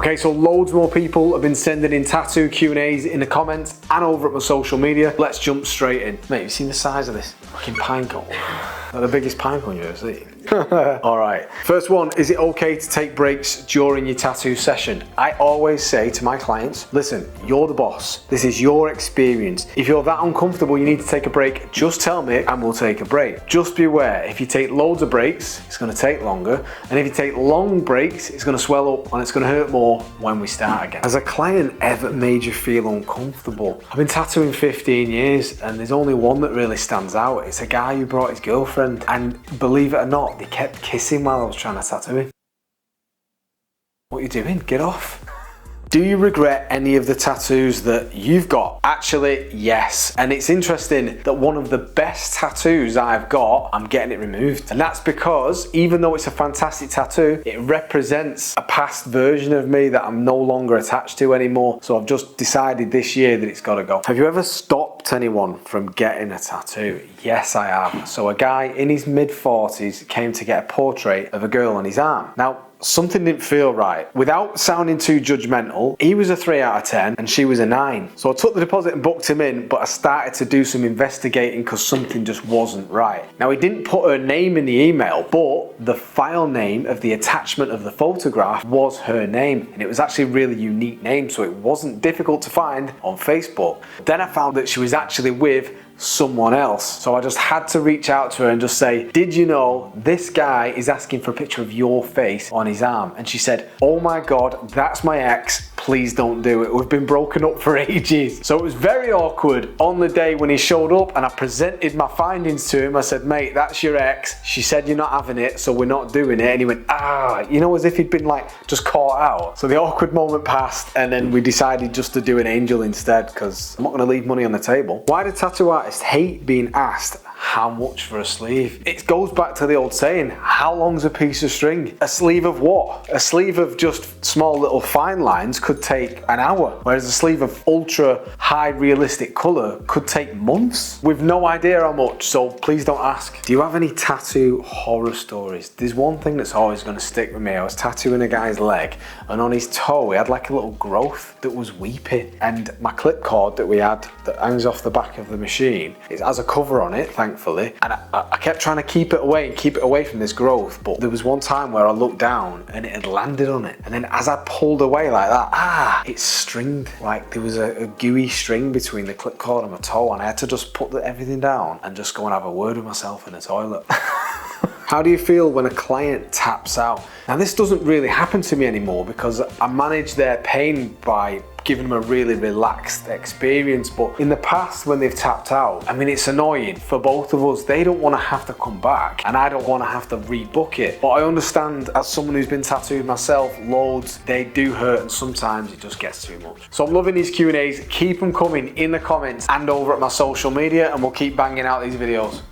Okay, so loads more people have been sending in tattoo Q&As in the comments and over at my social media. Let's jump straight in. Mate, you seen the size of this fucking pine cone? Like the biggest pine cone you've ever seen. All right, first one, is it okay to take breaks during your tattoo session? I always say to my clients, listen, you're the boss. This is your experience. If you're that uncomfortable, you need to take a break, just tell me and we'll take a break. Just beware, if you take loads of breaks, it's gonna take longer. And if you take long breaks, it's gonna swell up and it's gonna hurt more when we start again. Has a client ever made you feel uncomfortable? I've been tattooing 15 years and there's only one that really stands out. It's a guy who brought his girlfriend, and believe it or not, they kept kissing while I was trying to tattoo him. What are you doing? Get off. Do you regret any of the tattoos that you've got? Actually, yes. And it's interesting that one of the best tattoos I've got, I'm getting it removed. And that's because even though it's a fantastic tattoo, it represents a past version of me that I'm no longer attached to anymore. So I've just decided this year that it's got to go. Have you ever stopped anyone from getting a tattoo? Yes, I have. So a guy in his mid-40s came to get a portrait of a girl on his arm. Now, something didn't feel right. Without sounding too judgmental, he was a 3 out of 10 and she was a 9. So I took the deposit and booked him in, but I started to do some investigating because something just wasn't right. Now, he didn't put her name in the email, but the file name of the attachment of the photograph was her name, and it was actually a really unique name, so it wasn't difficult to find on Facebook. Then I found that she was actually with someone else. So I just had to reach out to her and just say, did you know this guy is asking for a picture of your face on his arm? And she said, oh my God, that's my ex. Please don't do it. We've been broken up for ages. So it was very awkward on the day when he showed up and I presented my findings to him. I said, mate, that's your ex. She said you're not having it, so we're not doing it. And he went, you know, as if he'd been like just caught out. So the awkward moment passed and then we decided just to do an angel instead because I'm not gonna leave money on the table. Why do tattoo artists hate being asked how much for a sleeve? It goes back to the old saying, how long's a piece of string? A sleeve of what? A sleeve of just small little fine lines could take an hour, whereas a sleeve of ultra high realistic color could take months. We've no idea how much, so please don't ask. Do you have any tattoo horror stories? There's one thing that's always going to stick with me. I was tattooing a guy's leg and on his toe he had like a little growth that was weeping, and my clip cord that we had that hangs off the back of the machine, it has a cover on it, thankfully, and I kept trying to keep it away from this growth, but there was one time where I looked down and it had landed on it, and then as I pulled away like that, it stringed, like there was a gooey string between the clip cord and my toe, and I had to just put everything down and just go and have a word with myself in the toilet. How do you feel when a client taps out? Now, this doesn't really happen to me anymore because I manage their pain by giving them a really relaxed experience, but in the past when they've tapped out, I mean, it's annoying for both of us. They don't want to have to come back and I don't want to have to rebook it, but I understand as someone who's been tattooed myself loads, they do hurt and sometimes it just gets too much. So I'm loving these Q&As. Keep them coming in the comments and over at my social media and we'll keep banging out these videos.